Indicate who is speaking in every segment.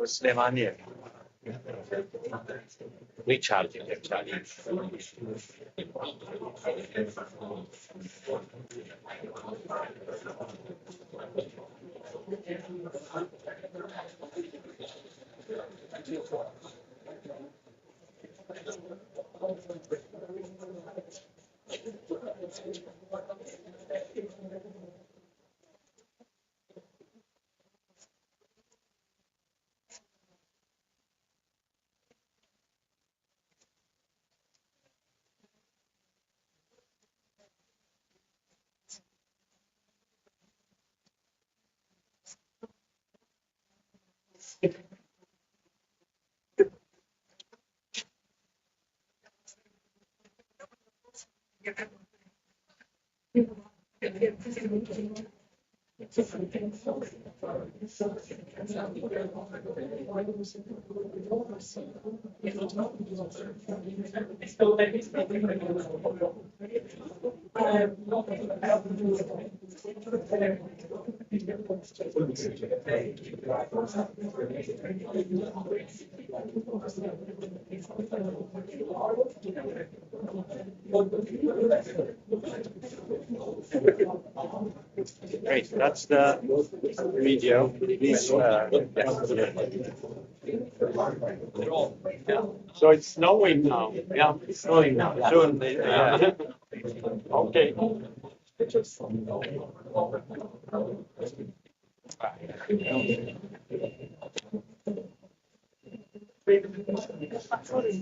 Speaker 1: Slemania. Recharging. Great, that's the video. Please, yeah. So it's snowing now. Yeah, it's snowing now. Yeah. Soon. Yeah. Okay.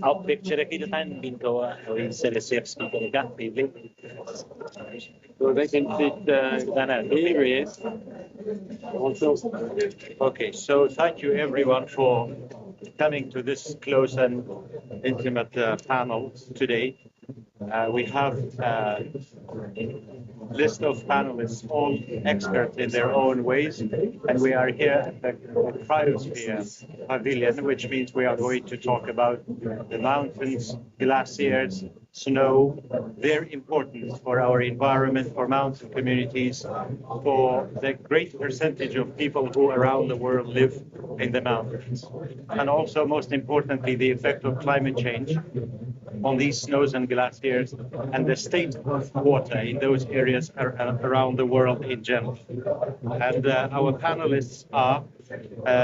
Speaker 2: I'll picture it and bingo instead of safe speaking gap, maybe.
Speaker 1: So they can sit here is also. Okay, so thank you everyone for coming to this close and intimate panel today. We have a list of panelists, all experts in their own ways, and we are here at the Cryosphere Pavilion, which means we are going to talk about the mountains, glaciers, snow, their importance for our environment, for mountain communities, for the great percentage of people who around the world live in the mountains, and also, most importantly, the effect of climate change on these snows and glaciers and the state of water in those areas around the world in general. And our panelists are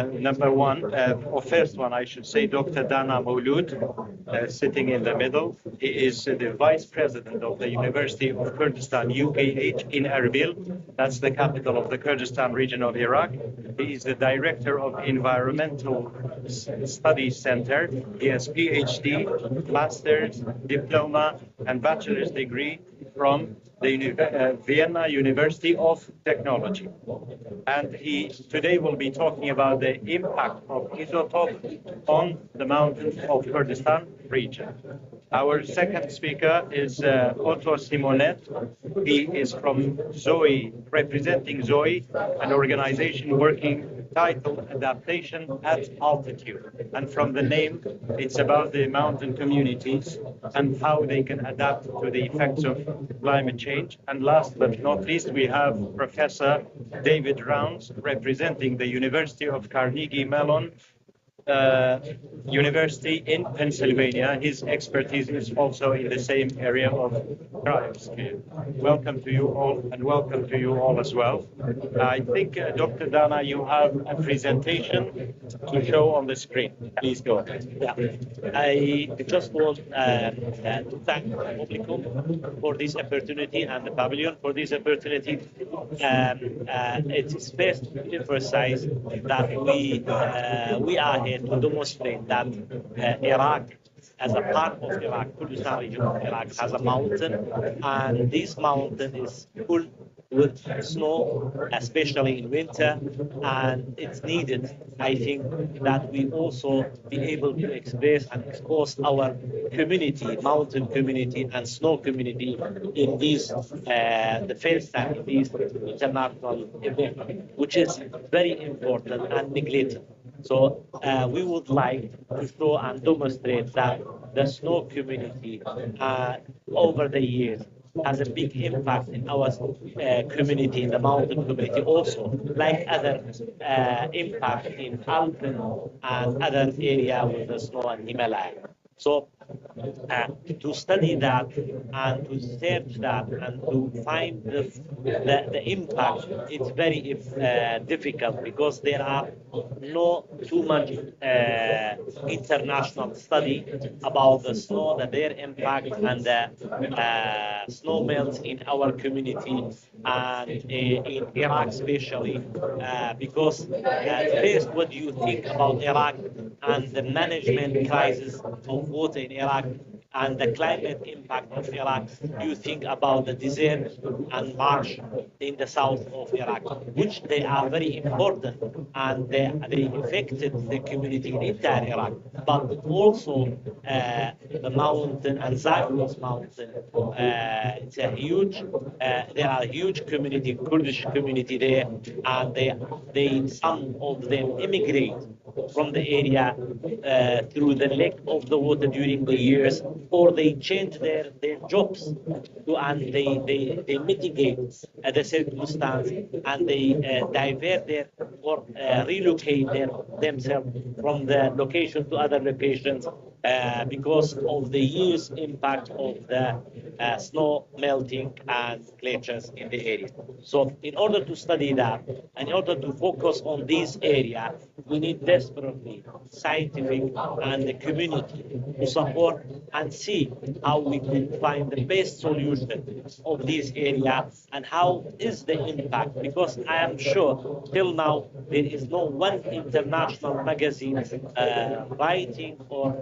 Speaker 1: number one, or first one, I should say, Dr. Dana Mouloud, sitting in the middle. He is the Vice President of the University of Kurdistan, UKH, in Erbil. That's the capital of the Kurdistan region of Iraq. He is the Director of Environmental Studies Center. He has PhD, Master's, Diploma, and Bachelor's degree from the Vienna University of Technology. And he today will be talking about the impact of isotope on the mountains of Kurdistan region. Our second speaker is Otto Simonet. He is from Zoe, representing Zoe, an organization working titled Adaptation at Altitude. And from the name, it's about the mountain communities and how they can adapt to the effects of climate change. And last but not least, we have Professor David Rounds, representing the University of Carnegie Mellon University in Pennsylvania. His expertise is also in the same area of cryosphere. Welcome to you all, and welcome to you all as well. I think, Dr. Dana, you have a presentation to show on the screen. Please go ahead.
Speaker 2: Yeah. I just want to thank Publicum for this opportunity and the pavilion for this opportunity. It is first to emphasize that we are here to demonstrate that Iraq, as a part of Iraq, Kurdistan region of Iraq, has a mountain, and this mountain is full with snow, especially in winter, and it's needed, I think, that we also be able to express and expose our community, mountain community and snow community in these, the first time in these international events, which is very important and neglected. So we would like to show and demonstrate that the snow community over the years has a big impact in our community, in the mountain community also, like other impact in Alpine and other area with the snow and Himalaya. So to study that and to search that and to find the impact, it's very difficult because there are no too much international study about the snow, their impact and the snow melts in our community and in Iraq especially because first what do you think about Iraq and the management crisis of water in Iraq and the climate impact of Iraq, you think about the desert and marsh in the south of Iraq, which they are very important and they affected the community in entire Iraq, but also the mountain and Zagros Mountain. It's a huge, there are huge community, Kurdish community there, and some of them immigrate from the area through the lack of the water during the years, or they change their jobs and they mitigate the circumstance and they divert their or relocate themselves from the location to other locations because of the years impact of the snow melting and glaciers in the area. So in order to study that, and in order to focus on this area, we need desperately scientific and the community to support and see how we can find the best solution of this area and how is the impact, because I am sure till now there is no one international magazine writing or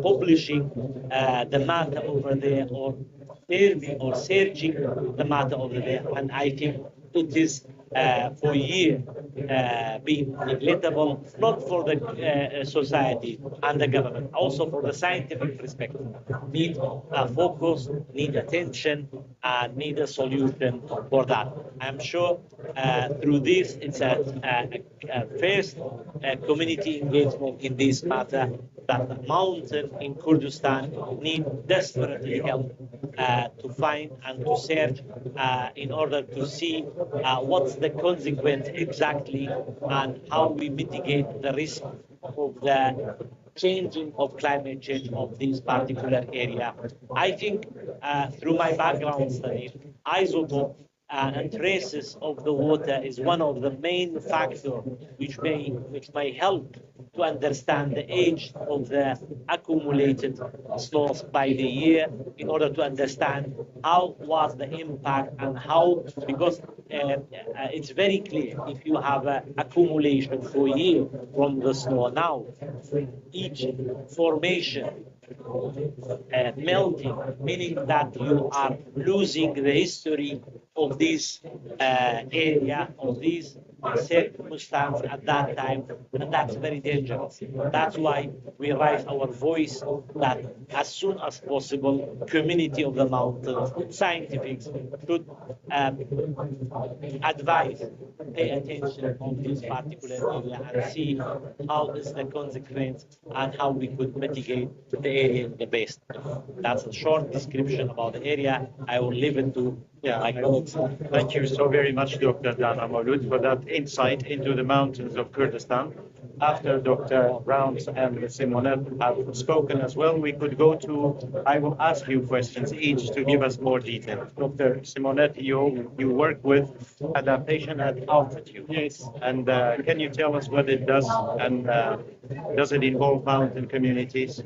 Speaker 2: publishing the matter over there or survey or searching the matter over there, and I think it is for years being neglectable, not for the society and the government, also for the scientific perspective. Need a focus, need attention, and need a solution for that. I'm sure through this, it's a first community engagement in this matter that the mountain in Kurdistan need desperately help to find and to search in order to see what's the consequence exactly and how we mitigate the risk of the changing of climate change of this particular area. I think through my background study, isotope and traces of the water is one of the main factors which may help to understand the age of the accumulated snows by the year in order to understand how was the impact and how, because it's very clear if you have accumulation for a year from the snow now, each formation melting, meaning that you are losing the history of this area, of this circumstance at that time, and that's very dangerous. That's why we raise our voice that as soon as possible, community of the mountains, scientifics should advise, pay attention on this particular area and see how is the consequence and how we could mitigate the area in the best. That's a short description about the area. I will leave it to my colleagues.
Speaker 1: Thank you so very much, Dr. Dana Maulud, for that insight into the mountains of Kurdistan. After Dr. Rounds and Simonette have spoken as well, we could go to, I will ask you questions each to give us more detail. Dr. Simonette, you work with adaptation at altitude.
Speaker 3: Yes.
Speaker 1: And can you tell us what it does, and does it involve mountain communities?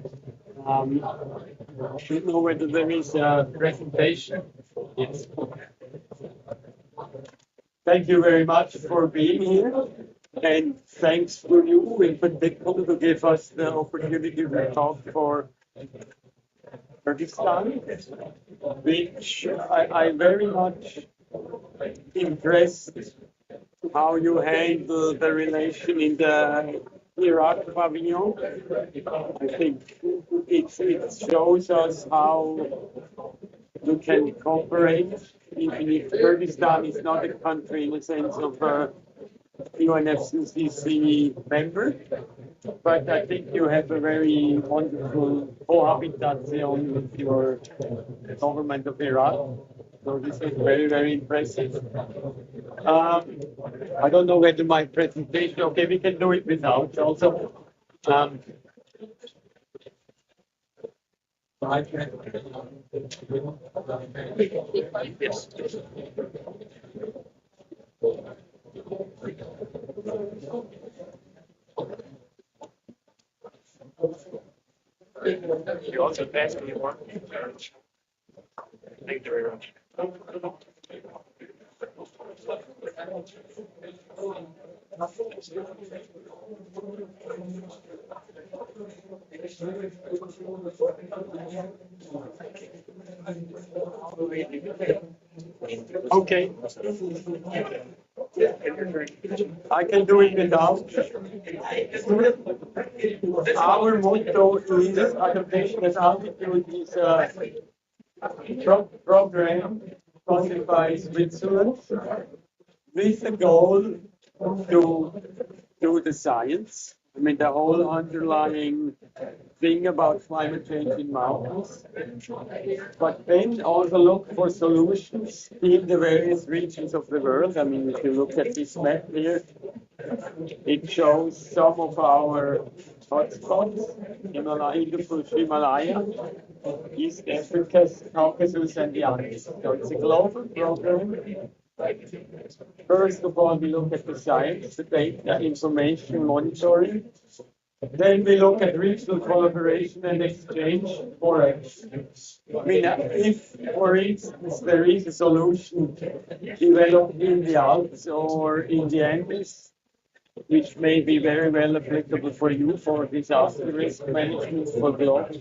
Speaker 3: I don't know whether there is a presentation. Yes. Thank you very much for being here, and thanks for you in particular to give us the opportunity to talk for Kurdistan, which I very much impressed how you handle the relation in the Iraq pavilion. I think it shows us how you can cooperate, even if Kurdistan is not a country in the sense of UNFCCC member, but I think you have a very wonderful cohabitation with your government of Iraq. So this is very, very impressive. I don't know whether my presentation, okay, we can do it without also. Yes. You also asked me one. Thank you very much. Okay. I can do it without. Our motto is adaptation as altitude is a program funded by Switzerland with the goal to do the science. I mean, the whole underlying thing about climate change in mountains, but then also look for solutions in the various regions of the world. I mean, if you look at this map here, it shows some of our hotspots, Himalaya, East Africa, Caucasus, and the Andes. So it's a global program. First of all, we look at the science, the data, information, monitoring. Then we look at regional collaboration and exchange for action. I mean, if, for instance, there is a solution developed in the Alps or in the Andes, which may be very well applicable for you for disaster risk management for global.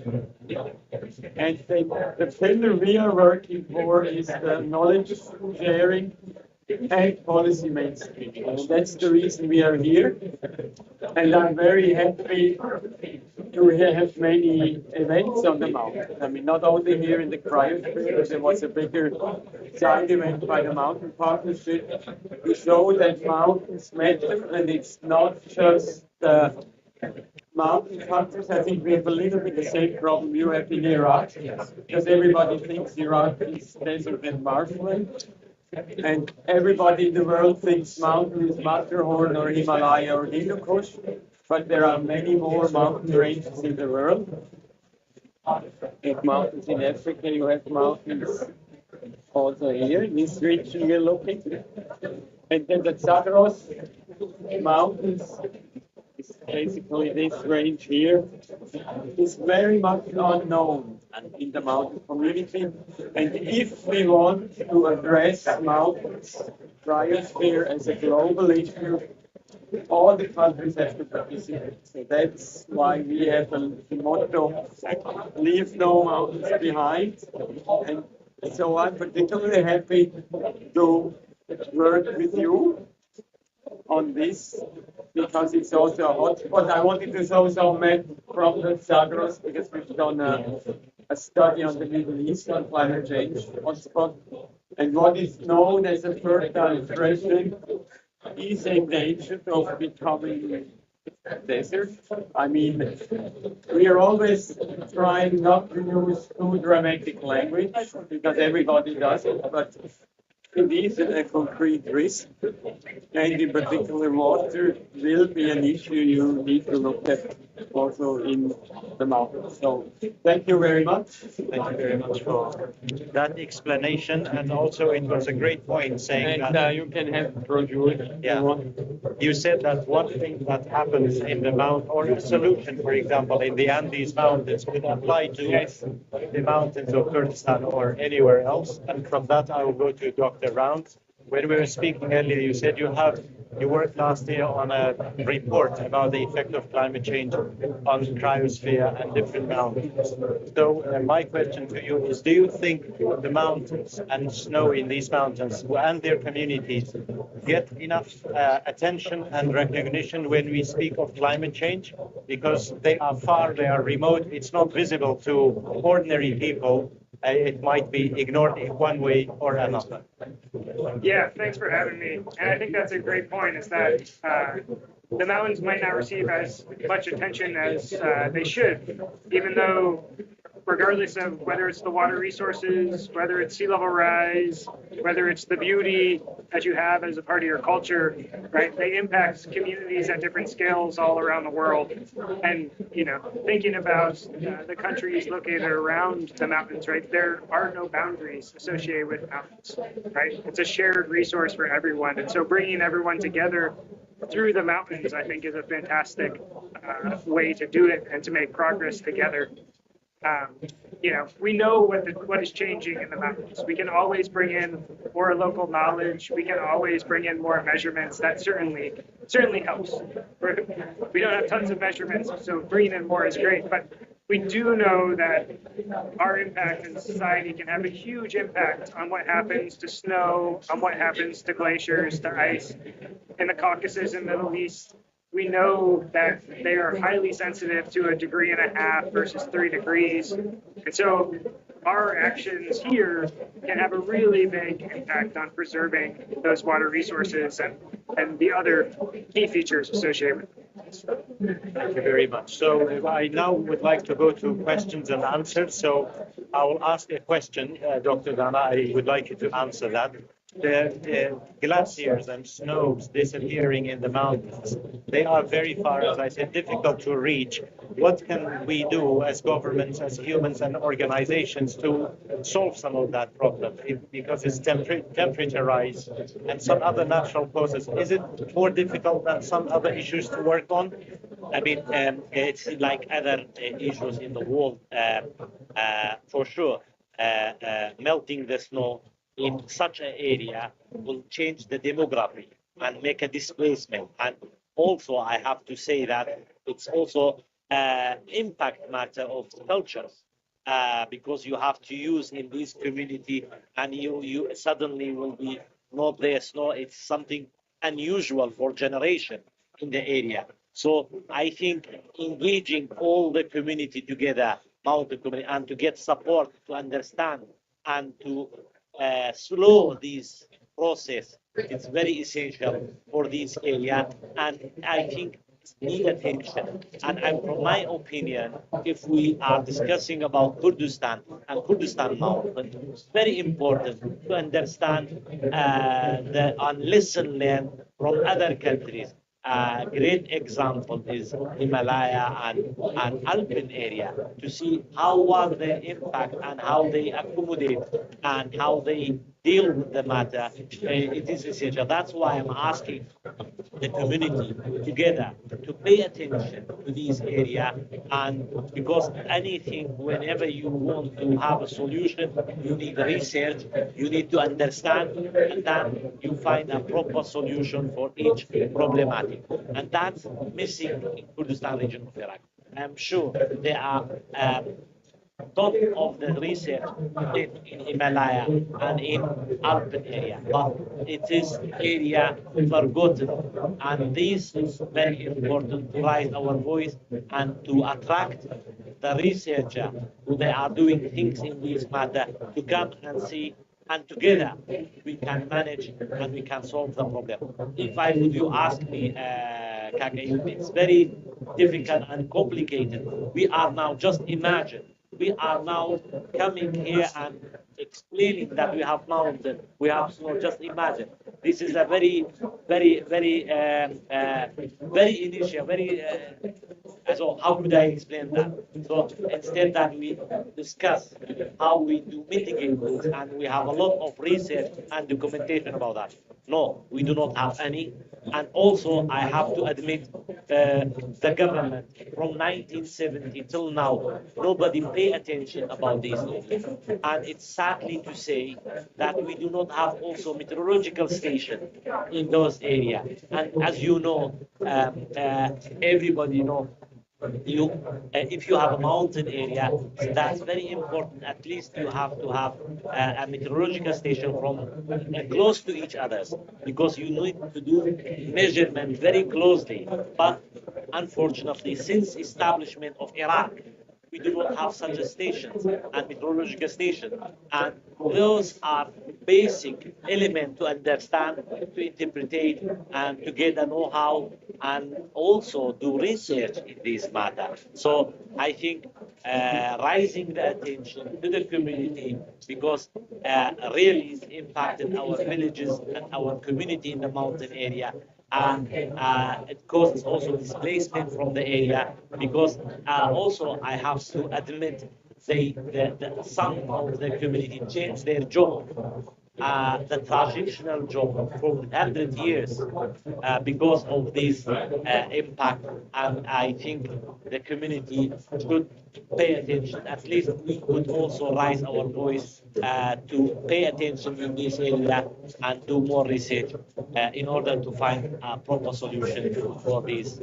Speaker 3: And then the pillar we are working for is the knowledge sharing and policy mainstreaming. And that's the reason we are here. And I'm very happy to have many events on the mountain. I mean, not only here in the cryosphere, there was a bigger side event by the Mountain Partnership to show that mountains matter, and it's not just the mountain countries. I think we have a little bit the same problem you have in Iraq, because everybody thinks Iraq is desert and marshland. And everybody in the world thinks mountain is Matterhorn or Himalaya or Hindu Kush, but there are many more mountain ranges in the world. You have mountains in Africa, you have mountains also here in this region we're looking. And then the Zagros Mountains is basically this range here, is very much unknown in the mountain community. And if we want to address mountains, cryosphere as a global issue, all the countries have to participate. So that's why we have the motto, leave no mountains behind. And so I'm particularly happy to work with you on this, because it's also a hotspot. I wanted to show some map from the Zagros, because we've done a study on the Middle East on climate change hotspot. And what is known as a fertile expression is endangered of becoming a desert. I mean, we are always trying not to use too dramatic language, because everybody does it, but it is a concrete risk, and in particular water will be an issue you need to look at also in the mountains. So thank you very much.
Speaker 1: Thank you very much for that explanation, and also it was a great point saying
Speaker 3: and,
Speaker 1: that
Speaker 3: you can have brochure.
Speaker 1: Yeah. You said that one thing that happens in the mountain, or a solution, for example, in the Andes Mountains could apply to the mountains of Kurdistan or anywhere else. And from that, I will go to Dr. Round. When we were speaking earlier, you said you worked last year on a report about the effect of climate change on cryosphere and different mountains. So my question to you is, do you think the mountains and snow in these mountains and their communities get enough attention and recognition when we speak of climate change? Because they are far, they are remote, it's not visible to ordinary people. it might be ignored in one way or another.
Speaker 4: Yeah, thanks for having me. And I think that's a great point, is that the mountains might not receive as much attention as they should, even though regardless of whether it's the water resources, whether it's sea level rise, whether it's the beauty that you have as a part of your culture, right? They impact communities at different scales all around the world. And, you know, thinking about the countries located around the mountains, right? There are no boundaries associated with mountains, right? It's a shared resource for everyone. And so bringing everyone together through the mountains, I think, is a fantastic way to do it and to make progress together. You know, we know what is changing in the mountains. We can always bring in more local knowledge. We can always bring in more measurements. That certainly helps. We don't have tons of measurements, so bringing in more is great. But we do know that our impact in society can have a huge impact on what happens to snow, on what happens to glaciers, to ice. In the Caucasus and Middle East, we know that they are highly sensitive to 1.5 degrees versus 3 degrees. And so our actions here can have a really big impact on preserving those water resources and the other key features associated with them.
Speaker 1: Thank you very much. So I now would like to go to questions and answers. So I will ask a question, Dr. Dana. I would like you to answer that. The glaciers and snows disappearing in the mountains, they are very far, as I said, difficult to reach. What can we do as governments, as humans and organizations to solve some of that problem? Because it's temperature rise and some other natural causes. Is it more difficult than some other issues to work on? I mean, it's like other issues in the world, for sure. Melting the snow in such an area will change the demography and make a displacement. And also, I have to say that it's also impact matter of cultures, because you have to use in this community, and you suddenly will be not there snow. It's something unusual for generation in the area. So I think engaging all the community together, mountain community, and to get support to understand and to slow this process, it's very essential for this area, and I think it needs attention. And from my opinion, if we are discussing about Kurdistan and Kurdistan Mountain, it's very important to understand and lesson learned from other countries. A great example is Himalaya and Alpine area, to see how was their impact and how they accommodate and how they deal with the matter. It is essential. That's why I'm asking the community together to pay attention to this area, and because anything, whenever you want to have a solution, you need research, you need to understand, and then you find a proper solution for each problematic. And that's missing in Kurdistan region of Iraq. I'm sure there are top of the research in Himalaya and in Alpine area, but it is area forgotten, and this is very important to raise our voice and to attract the researcher who they are doing things in this matter to come and see, and together we can manage and we can solve the problem. If I would you ask me, Kaka, it's very difficult and complicated. We are now, just imagine, we are now coming here and explaining that we have mountain, we have snow. Just imagine. This is a very initial, so how could I explain that? So instead that we discuss how we do mitigate this, and we have a lot of research and documentation about that. No, we do not have any. And also, I have to admit, the government from 1970 till now, nobody pay attention about these things. And it's sadly to say that we do not have also meteorological station in those areas. And as you know, everybody know, if you have a mountain area, that's very important. At least you have to have a meteorological station from close to each other, because you need to do measurement very closely. But unfortunately, since establishment of Iraq,
Speaker 2: we do not have such a stations and meteorological station. And those are basic element to understand, to interpret, and to get a know-how, and also do research in this matter. So I think raising the attention to the community, because really it's impacting our villages and our community in the mountain area, and it causes also displacement from the area, because also I have to admit some of the community changed their job, the traditional job for 100 years because of this impact. And I think the community should pay attention. At least we could also raise our voice to pay attention in this area and do more research in order to find a proper solution for this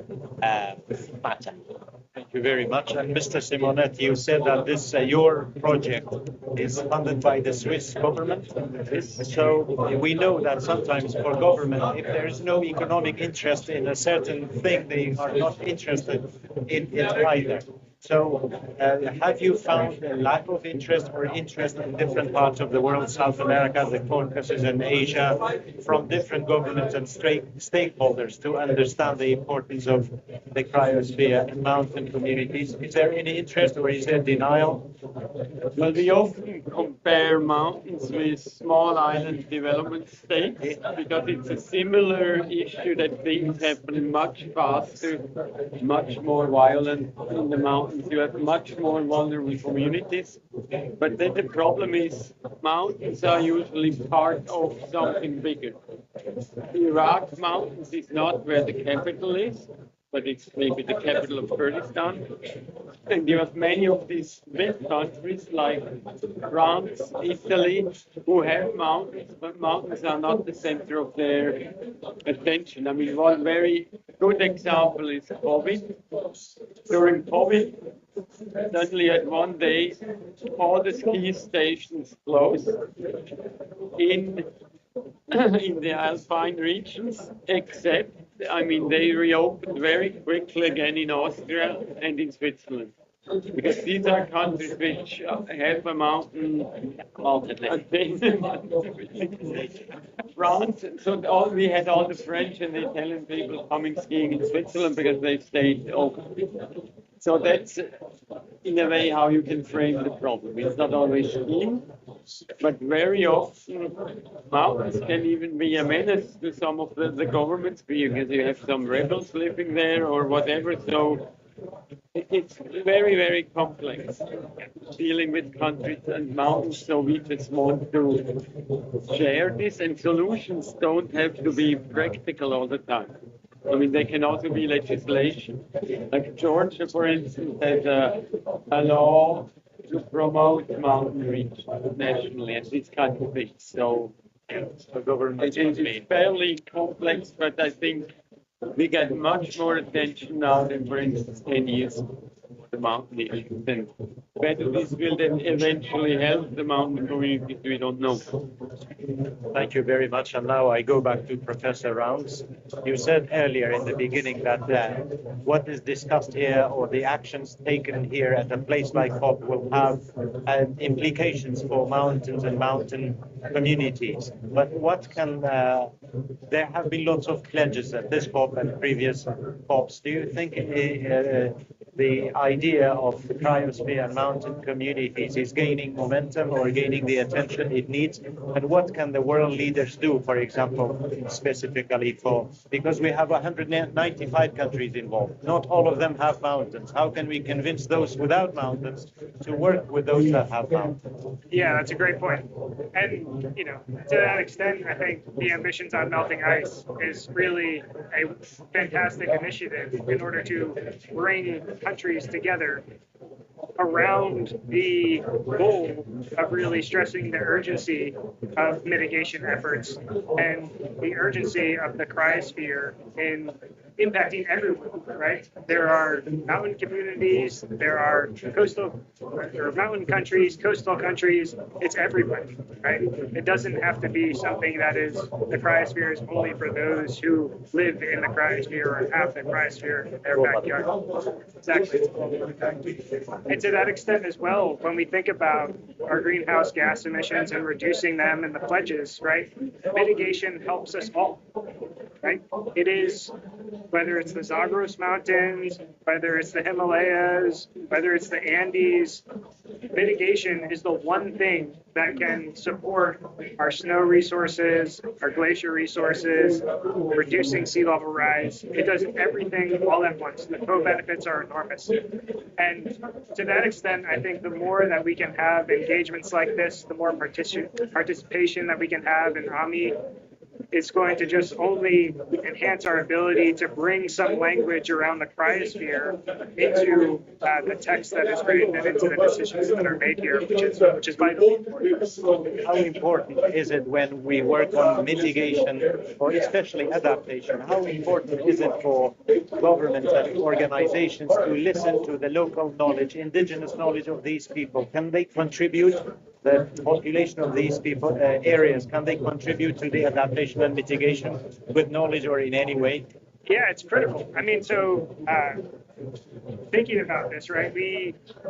Speaker 2: matter.
Speaker 1: Thank you very much. And Mr. Simonet, you said that this your project is funded by the Swiss government. So we know that sometimes for government, if there is no economic interest in a certain thing, they are not interested in it either. So have you found a lack of interest or interest in different parts of the world, South America, the Caucasus and Asia, from different governments and stakeholders to understand the importance of the cryosphere and mountain communities? Is there any interest or is there denial?
Speaker 3: Well, we often compare mountains with small island development states because it's a similar issue that things happen much faster, much more violent in the mountains. You have much more vulnerable communities. But then the problem is mountains are usually part of something bigger. Iraq Mountains is not where the capital is, but it's maybe the capital of Kurdistan. And you have many of these big countries like France, Italy, who have mountains, but mountains are not the center of their attention. I mean, one very good example is COVID. During COVID, suddenly at one day, all the ski stations closed in the Alpine regions, except, I mean, they reopened very quickly again in Austria and in Switzerland. Because these are countries which have a mountain France, so we had all the French and the Italian people coming skiing in Switzerland because they stayed open. So that's, in a way, how you can frame the problem. It's not always skiing, but very often mountains can even be a menace to some of the governments because you have some rebels living there or whatever. So it's very, very complex dealing with countries and mountains. So we just want to share this, and solutions don't have to be practical all the time. I mean, they can also be legislation. Like Georgia, for instance, has a law to promote mountain regions nationally and these kind of things. So the government is fairly complex, but I think we get much more attention now than, for instance, 10 years ago. The mountain issues. And whether this will then eventually help the mountain communities, we don't know.
Speaker 1: Thank you very much. And now I go back to Professor Rounds. You said earlier in the beginning that what is discussed here or the actions taken here at a place like COP will have implications for mountains and mountain communities. But what can, there have been lots of pledges at this COP and previous COPs. Do you think the idea of the cryosphere and mountain communities is gaining momentum or gaining the attention it needs? And what can the world leaders do, for example, specifically for, because we have 195 countries involved. Not all of them have mountains. How can we convince those without mountains to work with those that have mountains?
Speaker 4: Yeah, that's a great point. And, you know, to that extent, I think the ambitions on melting ice is really a fantastic initiative in order to bring countries together around the goal of really stressing the urgency of mitigation efforts and the urgency of the cryosphere in impacting everyone, right? There are mountain communities, there are coastal or mountain countries, coastal countries. It's everybody, right? It doesn't have to be something that is the cryosphere is only for those who live in the cryosphere or have the cryosphere in their backyard. Exactly. And to that extent as well, when we think about our greenhouse gas emissions and reducing them and the pledges, right? Mitigation helps us all, right? It is, whether it's the Zagros Mountains, whether it's the Himalayas, whether it's the Andes, mitigation is the one thing that can support our snow resources, our glacier resources, reducing sea level rise. It does everything all at once. The co-benefits are enormous. And to that extent, I think the more that we can have engagements like this, the more participation that we can have in AMI, it's going to just only enhance our ability to bring some language around the cryosphere into the text that is written and into the decisions that are made here, which is vitally important.
Speaker 1: How important is it when we work on mitigation or especially adaptation? How important is it for governments and organizations to listen to the local knowledge, indigenous knowledge of these people? Can they contribute? The population of these people areas, can they contribute to the adaptation and mitigation with knowledge or in any way?
Speaker 4: Yeah, it's critical. I mean, so thinking about this, right?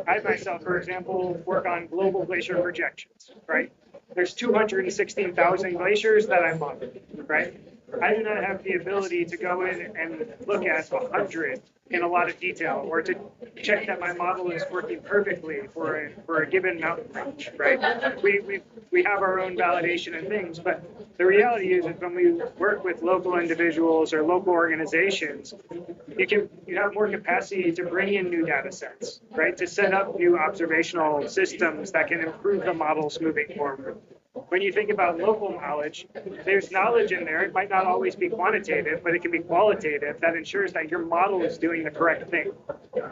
Speaker 4: I myself, for example, work on global glacier projections, right? There's 216,000 glaciers that I model, right? I do not have the ability to go in and look at 100 in a lot of detail, or to check that my model is working perfectly for a given mountain range, right? We have our own validation and things, but the reality is that when we work with local individuals or local organizations, you have more capacity to bring in new data sets, right? To set up new observational systems that can improve the models moving forward. When you think about local knowledge, there's knowledge in there. It might not always be quantitative, but it can be qualitative that ensures that your model is doing the correct thing.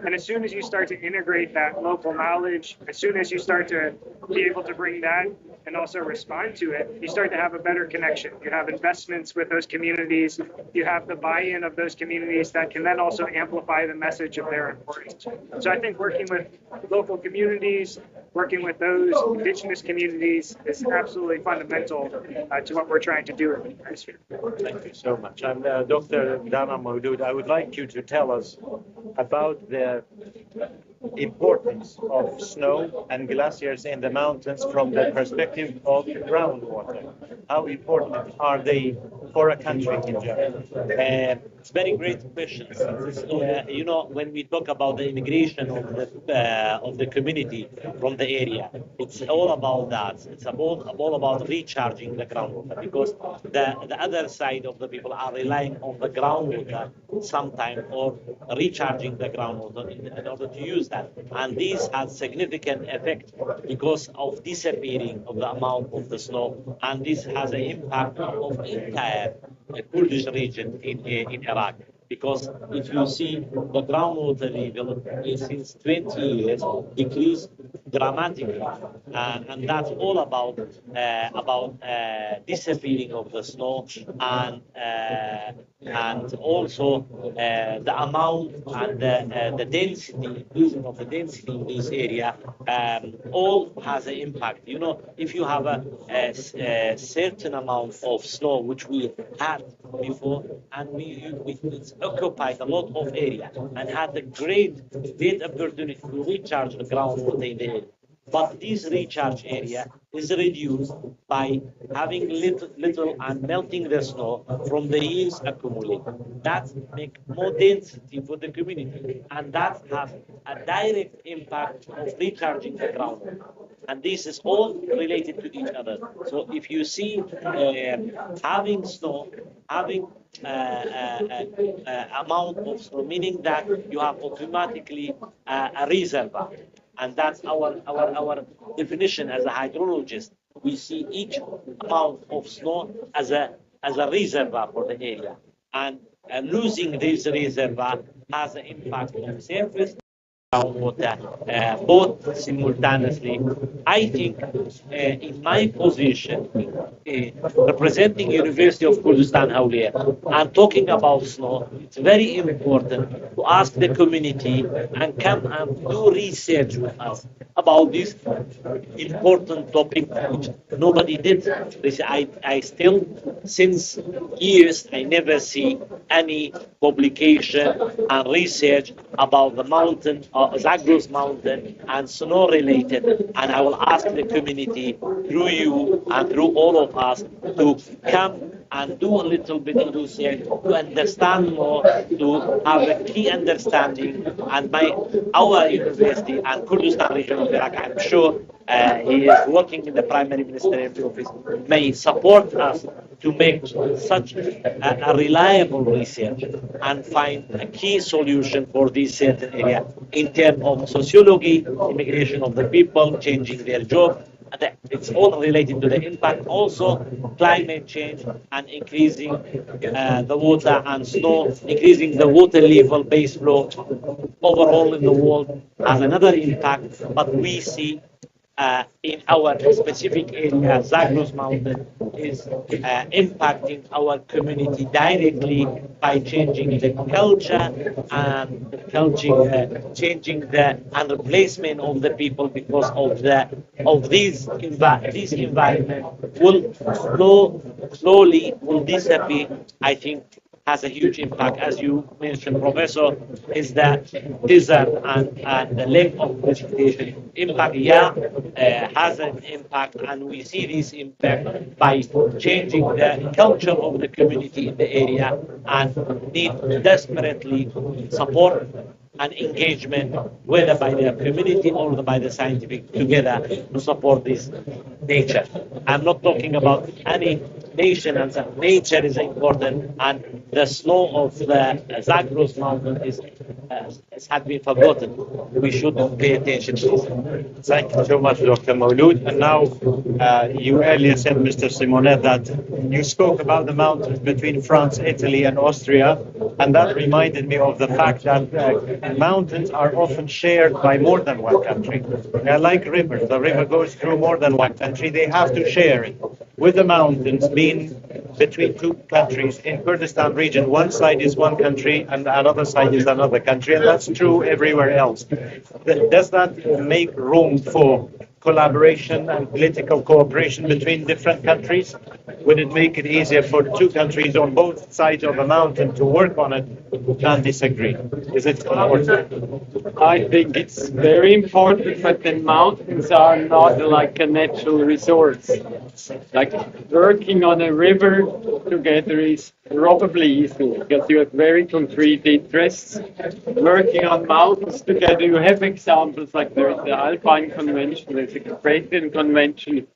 Speaker 4: And as soon as you start to integrate that local knowledge, as soon as you start to be able to bring that and also respond to it, you start to have a better connection. You have investments with those communities. You have the buy-in of those communities that can then also amplify the message of their importance. So I think working with local communities, working with those indigenous communities is absolutely fundamental to what we're trying to do in the cryosphere.
Speaker 1: Thank you so much. And Dr. Dana Maudud, I would like you to tell us about the importance of snow and glaciers in the mountains from the perspective of groundwater. How important are they for a country in general?
Speaker 2: It's very great question. You know, when we talk about the immigration of the community from the area, it's all about that. It's all about recharging the groundwater, because the other side of the people are relying on the groundwater sometime, or recharging the groundwater in order to use that. And this has significant effect because of disappearing of the amount of the snow, and this has an impact of entire Kurdish region in Iraq. Because if you see the groundwater level since 20 years decreased dramatically, and that's all about disappearing of the snow, and also the amount and the density, increasing of the density in this area, all has an impact. You know, if you have a certain amount of snow, which we had before, and it's occupied a lot of area and had a great opportunity to recharge the groundwater in the area. But this recharge area is reduced by having little and melting the snow from the years accumulated. That make more density for the community, and that has a direct impact of recharging the groundwater. And this is all related to each other. So if you see having snow, having amount of snow, meaning that you have automatically a reservoir. And that's our definition as a hydrologist. We see each amount of snow as a reservoir for the area. And losing this reservoir has an impact on surface groundwater, both simultaneously. I think in my position, representing University of Kurdistan Hawliya and talking about snow, it's very important to ask the community and come and do research with us about this important topic which nobody did. I still, since years, I never see any publication and research about the mountain, Zagros Mountain, and snow related. And I will ask the community through you and through all of us to come and do a little bit of research to understand more, to have a key understanding. And our university and Kurdistan Region of Iraq, I'm sure he is working in the Primary Ministerial office, may support us to make such a reliable research and find a key solution for this certain area in terms of sociology, immigration of the people, changing their job. It's all related to the impact, also climate change and increasing the water and snow, increasing the water level, base flow overall in the world has another impact. But we see in our specific area, Zagros Mountain is impacting our community directly by changing the culture and changing the and replacement of the people because of this environment will slowly will disappear. I think has a huge impact, as you mentioned, Professor, is that desert and the lack of precipitation impact, has an impact, and we see this impact by changing the culture of the community in the area and need desperately support and engagement, whether by the community or by the scientific together to support this nature. I'm not talking about any nation, and nature is important, and the snow of the Zagros Mountain has been forgotten. We should pay attention to this.
Speaker 1: Thank you so much, Dr. Maulud. And now, you earlier said, Mr. Simonet, that you spoke about the mountains between France, Italy, and Austria, and that reminded me of the fact that mountains are often shared by more than one country. They're like rivers. The river goes through more than one country. They have to share it. With the mountains being between two countries in Kurdistan region, one side is one country and another side is another country, and that's true everywhere else. Does that make room for collaboration and political cooperation between different countries? Would it make it easier for two countries on both sides of the mountain to work on it and disagree? Is it important?
Speaker 3: I think it's very important, but the mountains are not like a natural resource. Like working on a river together is probably easy because you have very concrete interests. Working on mountains together, you have examples like there is the Alpine Convention, there's the Cretan Convention.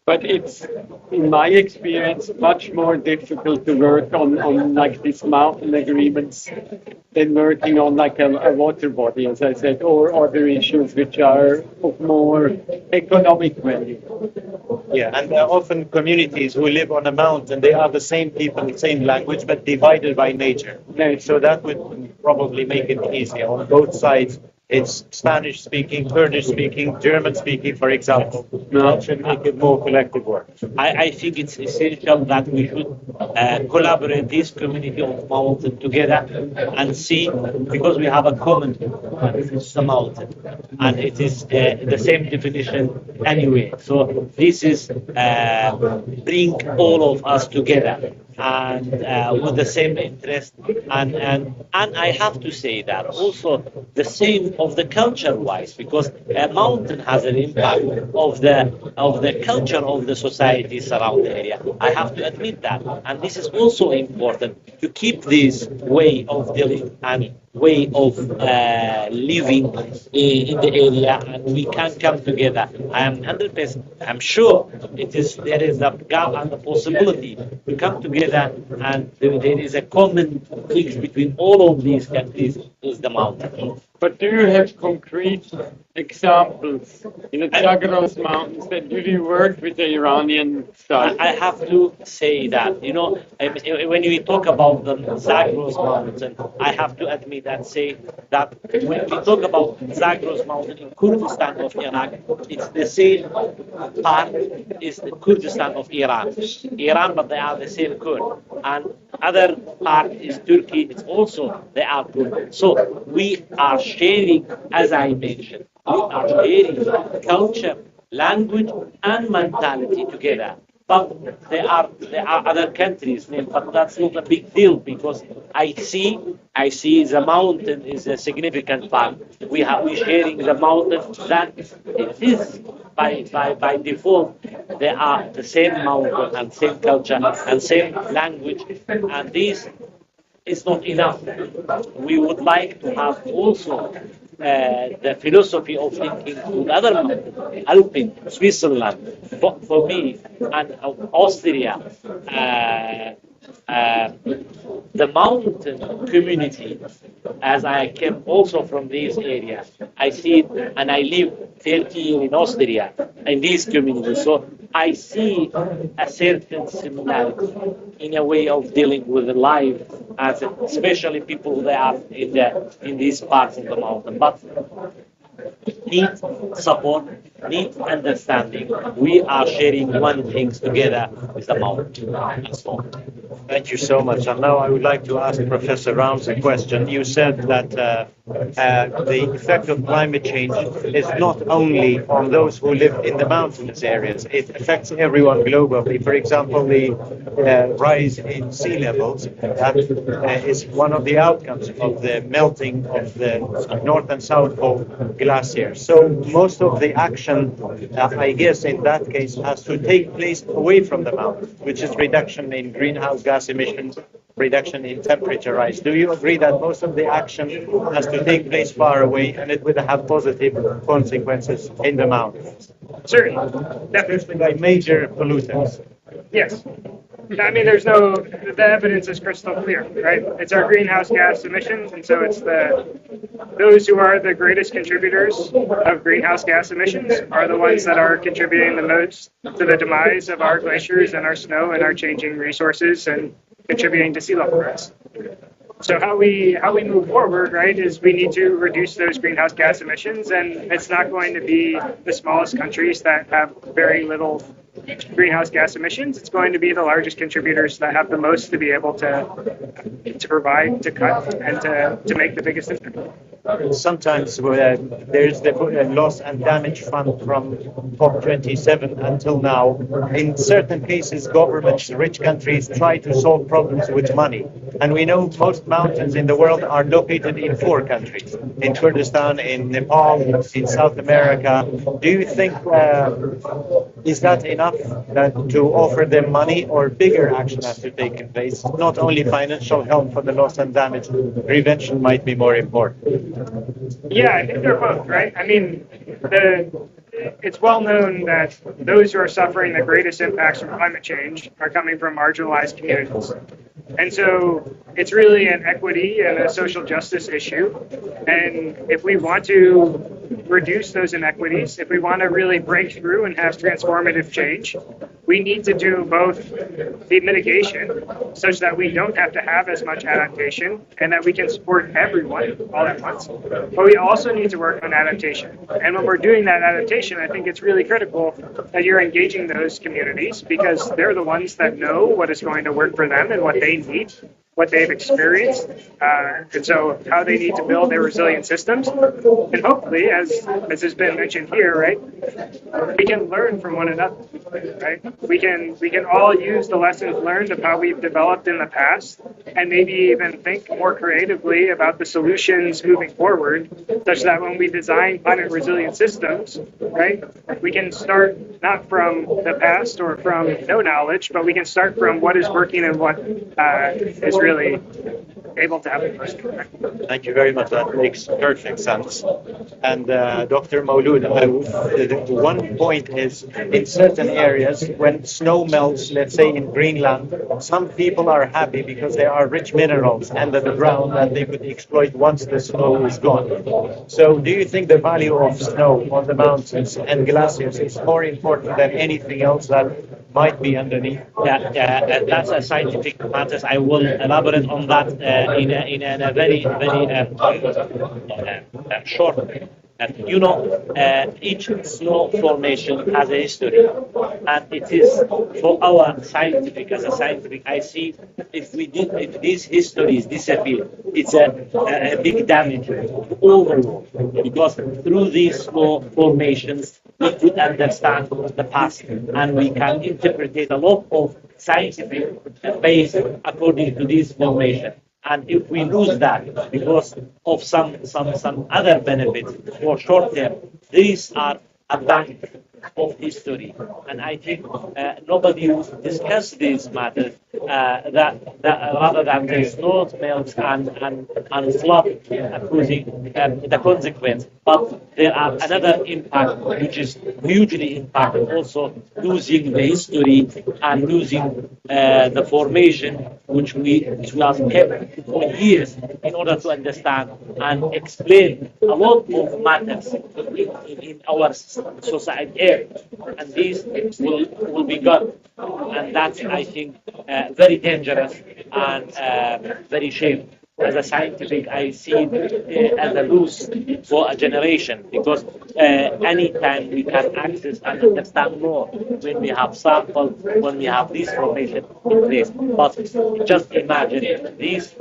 Speaker 3: But it's, in my experience, much more difficult to work on like these mountain agreements than working on like a water body, as I said, or other issues which are of more economic value.
Speaker 1: Yeah, and there are often communities who live on a mountain, they are the same people, same language, but divided by nature. So that would probably make it easier on both sides. It's Spanish-speaking, Kurdish-speaking, German-speaking, for example. That should make it more collective work.
Speaker 2: I think it's essential that we should collaborate this community of mountain together and see, because we have a common mountain, and it is the same definition anyway. So this is bring all of us together and with the same interest, and I have to say that also the same of the culture wise, because a mountain has an impact of the culture of the society surrounding the area. I have to admit that, and this is also important to keep this way of dealing and way of living in the area, and we can come together. I am 100%. I'm sure there is a gap and the possibility to come together, and there is a common thing between all of these countries is the mountain.
Speaker 3: But do you have concrete examples in the Zagros Mountains that really work with the Iranian style?
Speaker 2: I have to say that, when we talk about the Zagros Mountains, I have to admit and say that when we talk about Zagros Mountain in Kurdistan of Iraq, it's the same part is the Kurdistan of Iran. Iran, but they are the same Kurd. And other part is Turkey, it's also they are Kurd. So we are sharing, as I mentioned, we are sharing culture, language, and mentality together. But there are other countries, but that's not a big deal because I see the mountain is a significant part. We sharing the mountain that it is by default they are the same mountain and same culture and same language, and this is not enough. We would like to have also the philosophy of thinking to other mountains, Alpine, Switzerland, for me, and Austria. The mountain community, as I came also from these areas, I see it, and I live 30 years in Austria in these communities. So I see a certain similarity in a way of dealing with life, as especially people that are in these parts of the mountain. But need support, need understanding. We are sharing one thing together with the mountain. That's all.
Speaker 1: Thank you so much. And now I would like to ask Professor Rams a question. You said that the effect of climate change is not only on those who live in the mountainous areas, it affects everyone globally. For example, the rise in sea levels, that is one of the outcomes of the melting of the North and South Pole glaciers. So most of the action, I guess, in that case, has to take place away from the mountain, which is reduction in greenhouse gas emissions, reduction in temperature rise. Do you agree that most of the action has to take place far away and it would have positive consequences in the mountains?
Speaker 4: Certainly, definitely.
Speaker 1: Especially by major pollutants.
Speaker 4: Yes. I mean, the evidence is crystal clear, right? It's our greenhouse gas emissions, and so it's those who are the greatest contributors of greenhouse gas emissions are the ones that are contributing the most to the demise of our glaciers and our snow and our changing resources and contributing to sea level rise. So how we move forward, right, is we need to reduce those greenhouse gas emissions, and it's not going to be the smallest countries that have very little greenhouse gas emissions. It's going to be the largest contributors that have the most to be able to provide, to cut, and to make the biggest impact.
Speaker 1: Sometimes there's the loss and damage fund from COP27 until now. In certain cases, governments, rich countries try to solve problems with money. And we know most mountains in the world are located in 4 countries, in Kurdistan, in Nepal, in South America. Do you think, is that enough to offer them money, or bigger action has to take place? Not only financial help for the loss and damage, prevention might be more important.
Speaker 4: Yeah, I think they're both, right? I mean, it's well known that those who are suffering the greatest impacts from climate change are coming from marginalized communities. And so it's really an equity and a social justice issue. And if we want to reduce those inequities, if we want to really break through and have transformative change, we need to do both the mitigation such that we don't have to have as much adaptation and that we can support everyone all at once. But we also need to work on adaptation. And when we're doing that adaptation, I think it's really critical that you're engaging those communities because they're the ones that know what is going to work for them and what they need, what they've experienced, and so how they need to build their resilient systems. And hopefully, as has been mentioned here, right, we can learn from one another, right? We can all use the lessons learned of how we've developed in the past and maybe even think more creatively about the solutions moving forward, such that when we design climate resilient systems, right, we can start not from the past or from no knowledge, but we can start from what is working and what is really able to have the first impact.
Speaker 1: Thank you very much. That makes perfect sense. And Dr. Maulud, the one point is in certain areas when snow melts, let's say in Greenland, some people are happy because there are rich minerals under the ground that they could exploit once the snow is gone. So do you think the value of snow on the mountains and glaciers is more important than anything else that might be underneath?
Speaker 2: Yeah, that's a scientific matter. I will elaborate on that in a very short. Each snow formation has a history, and it is for our scientific. As a scientific, I see if these histories disappear, it's a big damage to all the world, because through these snow formations we could understand the past, and we can interpret a lot of scientific based according to this formation. And if we lose that because of some other benefits for short term, these are a bank of history. And I think nobody discuss these matters that rather than the snow melts and flood causing the consequence. But there are another impact which is hugely impacted, also losing the history and losing the formation which we have kept for years in order to understand and explain a lot of matters in our society. And these will be gone, and that's, I think, very dangerous and very shameful. As a scientific, I see it as a loss for a generation, because anytime we can access and understand more when we have samples, when we have this formation in place. But just imagine these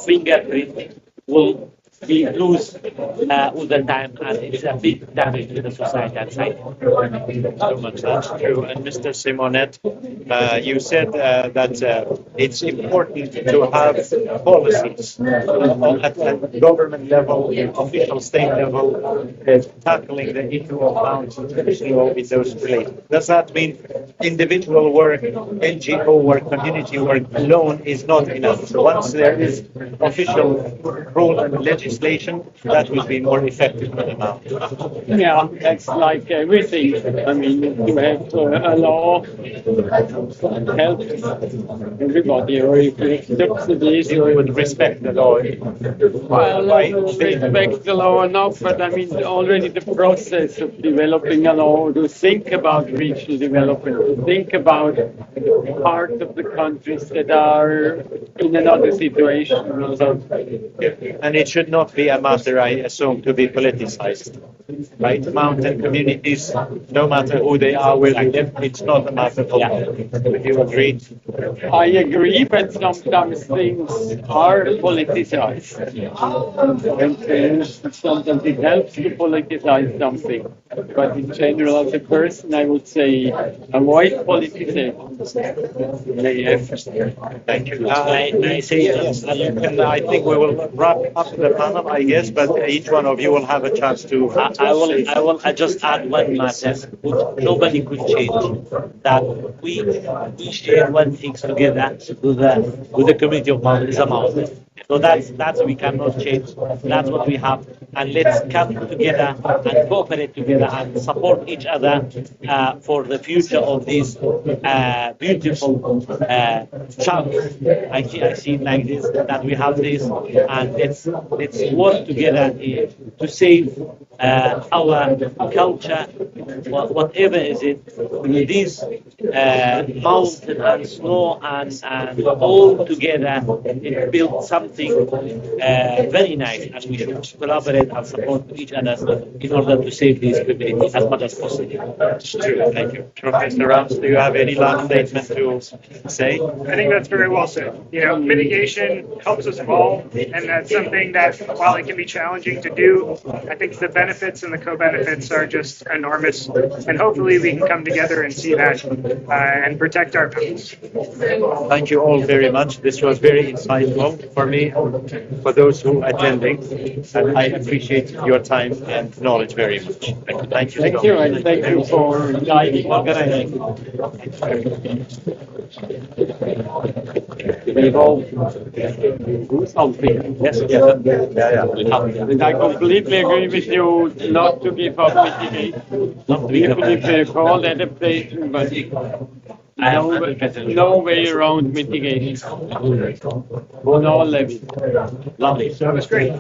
Speaker 2: fingerprints will be loose with the time, and it's a big damage to the society and science.
Speaker 1: So much, that's true. And Mr. Simonet, you said that it's important to have policies at government level, official state level, tackling the issue of mountain snow in those places. Does that mean individual work, NGO work, community work alone is not enough? So once there is official rule and legislation, that will be more effective for the mountain.
Speaker 3: Yeah, that's like everything. I mean, you have a law that helps everybody, or if you have subsidies,
Speaker 1: You would respect the law.
Speaker 3: well, I don't respect the law enough, but I mean, already the process of developing a law, to think about regional development, to think about parts of the countries that are in another situation.
Speaker 1: And it should not be a matter, I assume, to be politicized. Right? Mountain communities, no matter who they are, where they live, it's not a matter for politics. Would you agree?
Speaker 3: I agree, but sometimes things are politicized. And sometimes it helps to politicize something. But in general, as a person, I would say avoid politicization.
Speaker 1: Thank you. I think we will wrap up the panel, I guess, but each one of you will have a chance to.
Speaker 2: I will just add one matter which nobody could change. That we share one thing together with the community of mountains, a mountain. So that's we cannot change. That's what we have, and let's come together and cooperate together and support each other for the future of these beautiful chunks. I see it like this, that we have this, and let's work together to save our culture, whatever is it. These mountain and snow and all together, it builds something very nice, and we should collaborate and support each other in order to save these communities as much as possible.
Speaker 1: That's true. Thank you. Professor Rams, do you have any last statement to say?
Speaker 4: I think that's very well said. Mitigation helps us all, and that's something that, while it can be challenging to do, I think the benefits and the co-benefits are just enormous, and hopefully we can come together and see that and protect our mountains.
Speaker 1: Thank you all very much. This was very insightful for me, for those who are attending, and I appreciate your time and knowledge very much. Thank you.
Speaker 3: Thank you, and thank you for guiding.
Speaker 1: Organizing.
Speaker 3: we hope do something.
Speaker 2: Yes, yes.
Speaker 3: And I completely agree with you not to give up mitigation, even if they call adaptation, but no way around mitigation on all levels.
Speaker 2: Lovely.
Speaker 4: That was great.